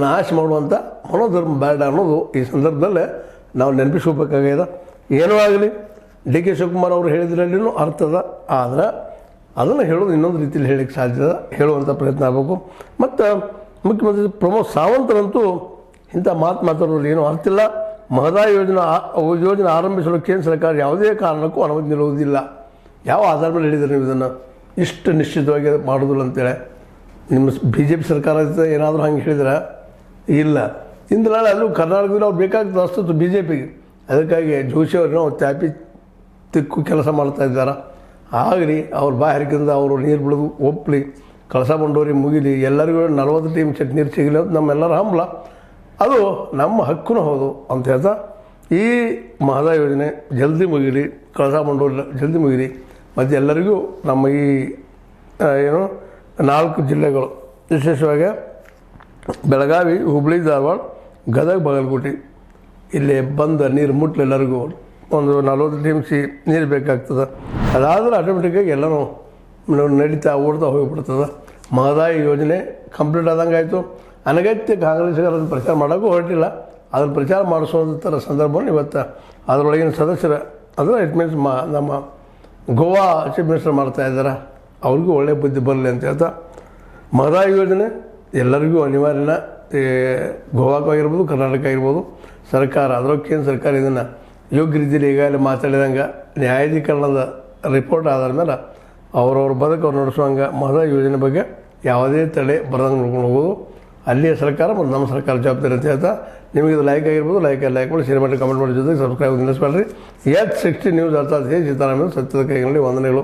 ನಾಶ ಮಾಡುವಂಥ ಮನೋಧರ್ಮ ಬೇಡ ಅನ್ನೋದು ಈ ಸಂದರ್ಭದಲ್ಲೇ ನಾವು ನೆನಪಿಸ್ಕೋಬೇಕಾಗ್ಯದ. ಏನೂ ಆಗಲಿ ಡಿ ಕೆ ಶಿವಕುಮಾರ್ ಅವರು ಹೇಳಿದ್ರಲ್ಲಿನೂ ಅರ್ಥದ, ಆದರೆ ಅದನ್ನು ಹೇಳೋದು ಇನ್ನೊಂದು ರೀತಿಯಲ್ಲಿ ಹೇಳಲಿಕ್ಕೆ ಸಾಧ್ಯದ, ಹೇಳುವಂಥ ಪ್ರಯತ್ನ ಆಗಬೇಕು. ಮತ್ತು ಮುಖ್ಯಮಂತ್ರಿ ಪ್ರಮೋದ್ ಸಾವಂತರಂತೂ ಇಂಥ ಮಾತಾಡೋದು ಏನೂ ಅರ್ಥ ಇಲ್ಲ. ಮಹದಾಯಿ ಯೋಜನೆ ಆರಂಭಿಸಲು ಕೇಂದ್ರ ಸರ್ಕಾರ ಯಾವುದೇ ಕಾರಣಕ್ಕೂ ಅನುಮತಿ ನೀಡುವುದಿಲ್ಲ. ಯಾವ ಆಧಾರ ಮೇಲೆ ಹೇಳಿದ್ದಾರೆ ನೀವು ಇದನ್ನು ಇಷ್ಟು ನಿಶ್ಚಿತವಾಗಿ ಮಾಡೋದಿಲ್ಲ ಅಂತೇಳಿ? ನಿಮ್ಮ ಬಿ ಜೆ ಪಿ ಸರ್ಕಾರ ಏನಾದರೂ ಹಂಗೆ ಹೇಳಿದ್ರೆ ಇಲ್ಲ. ಇಂದು ನಾಳೆ ಅಲ್ಲೂ ಕರ್ನಾಟಕದಲ್ಲಿ ಅವ್ರು ಬೇಕಾಗ್ತದೆ ಅಷ್ಟು ಬಿ ಜೆ ಪಿಗೆ. ಅದಕ್ಕಾಗಿ ಜೋಶಿ ಅವ್ರನ್ನ ತ್ಯಾಪಿ ತಿಕ್ಕು ಕೆಲಸ ಮಾಡ್ತಾ ಇದ್ದಾರೆ. ಆಗಲಿ ಅವ್ರ ಬಾಯಾರಿಕೆಯಿಂದ ಅವರು ನೀರು ಬಿಡೋದು ಒಪ್ಪಲಿ, ಕಳಸ ಬಂಡೋರಿ ಮುಗಿಲಿ, ಎಲ್ಲರಿಗೂ 40 ಟೀಮ್ ಚೆಕ್ ನೀರು ಸಿಗಲಿ ಅಂತ ನಮ್ಮೆಲ್ಲರ ಹಂಬಲ. ಅದು ನಮ್ಮ ಹಕ್ಕೂ ಹೌದು ಅಂತ ಹೇಳ್ತಾ ಈ ಮಹದಾಯಿ ಯೋಜನೆ ಜಲ್ದಿ ಮುಗಿಲಿ, ಕಳಸ ಬಂಡೋರಿ ಜಲ್ದಿ ಮುಗಿಲಿ. ಮತ್ತು ಎಲ್ಲರಿಗೂ ನಮ್ಮ ಈ 4 ಜಿಲ್ಲೆಗಳು ವಿಶೇಷವಾಗಿ ಬೆಳಗಾವಿ, ಹುಬ್ಬಳ್ಳಿ, ಧಾರವಾಡ, ಗದಗ, ಬಾಗಲಕೋಟೆ ಇಲ್ಲಿ ಬಂದ ನೀರು ಮುಟ್ಲಿ. ಎಲ್ಲರಿಗೂ ಒಂದು 40 ಟಿ ಎಮ್ ಸಿ ನೀರು ಬೇಕಾಗ್ತದೆ. ಅದಾದರೆ ಆಟೋಮೆಟಿಕ್ಕಾಗಿ ಎಲ್ಲನೂ ನಡೀತಾ ಓಡ್ತಾ ಹೋಗಿಬಿಡ್ತದೆ. ಮಹದಾಯಿ ಯೋಜನೆ ಕಂಪ್ಲೀಟ್ ಆದಂಗೆ ಆಯಿತು. ಅನಗತ್ಯ ಕಾಂಗ್ರೆಸ್ಸಿಗರ ಪ್ರಚಾರ ಮಾಡೋಕ್ಕೂ ಹೊರಟಿಲ್ಲ. ಅದನ್ನು ಪ್ರಚಾರ ಮಾಡಿಸೋಂಥ ಸಂದರ್ಭವನ್ನು ಇವತ್ತು ಅದರೊಳಗಿನ ಸದಸ್ಯರ ಅಂದರೆ ಇಟ್ ಮೀನ್ಸ್ ನಮ್ಮ ಗೋವಾ ಚೀಫ್ ಮಿನಿಸ್ಟರ್ ಮಾಡ್ತಾಯಿದ್ದಾರೆ. ಅವ್ರಿಗೂ ಒಳ್ಳೆಯ ಬುದ್ಧಿ ಬರಲಿ ಅಂತ ಹೇಳ್ತಾ ಮಹದಾಯಿ ಯೋಜನೆ ಎಲ್ಲರಿಗೂ ಅನಿವಾರ್ಯನ. ಗೋವಾಕ್ಕಾಗಿರ್ಬೋದು, ಕರ್ನಾಟಕ ಆಗಿರ್ಬೋದು, ಸರ್ಕಾರ ಅದರೊಳಗೆ ಕೇಂದ್ರ ಸರ್ಕಾರ ಇದನ್ನು ಯೋಗ್ಯ ರೀತಿಯಲ್ಲಿ ಈಗಾಗಲೇ ಮಾತಾಡಿದಂಗೆ ನ್ಯಾಯಾಧೀಕರಣದ ರಿಪೋರ್ಟ್ ಆಧಾರ ಮೇಲೆ ಅವ್ರವ್ರ ಬದುಕು ನಡೆಸುವಂಗೆ ಮಹದಾಯಿ ಯೋಜನೆ ಬಗ್ಗೆ ಯಾವುದೇ ತಡೆ ಬರದಂಗೆ ನೋಡ್ಕೊಂಡು ಹೋಗೋದು ಅಲ್ಲಿಯ ಸರ್ಕಾರ ಮತ್ತು ನಮ್ಮ ಸರ್ಕಾರ ಜವಾಬ್ದಾರಿ ಅಂತ ಹೇಳ್ತಾ ನಿಮಗೆ ಇದು ಲೈಕ್ ಆಗಿರ್ಬೋದು, ಲೈಕ್ ಮಾಡಿ, ಶೇರ್ ಮಾಡಿ, ಕಮೆಂಟ್ ಮಾಡಿ, ಜೊತೆಗೆ ಸಬ್ಸ್ಕ್ರೈಬ್ ನಿಲ್ಲಿಸ್ಬೇಡ್ರಿ. H60 ನ್ಯೂಸ್ ಅರ್ಥಾತ್ ಹೇ ಸೀತಾರಾಮಯ್ಯ ಸತ್ಯದ ಕೈಗಳಲ್ಲಿ ವಂದನೆಗಳು.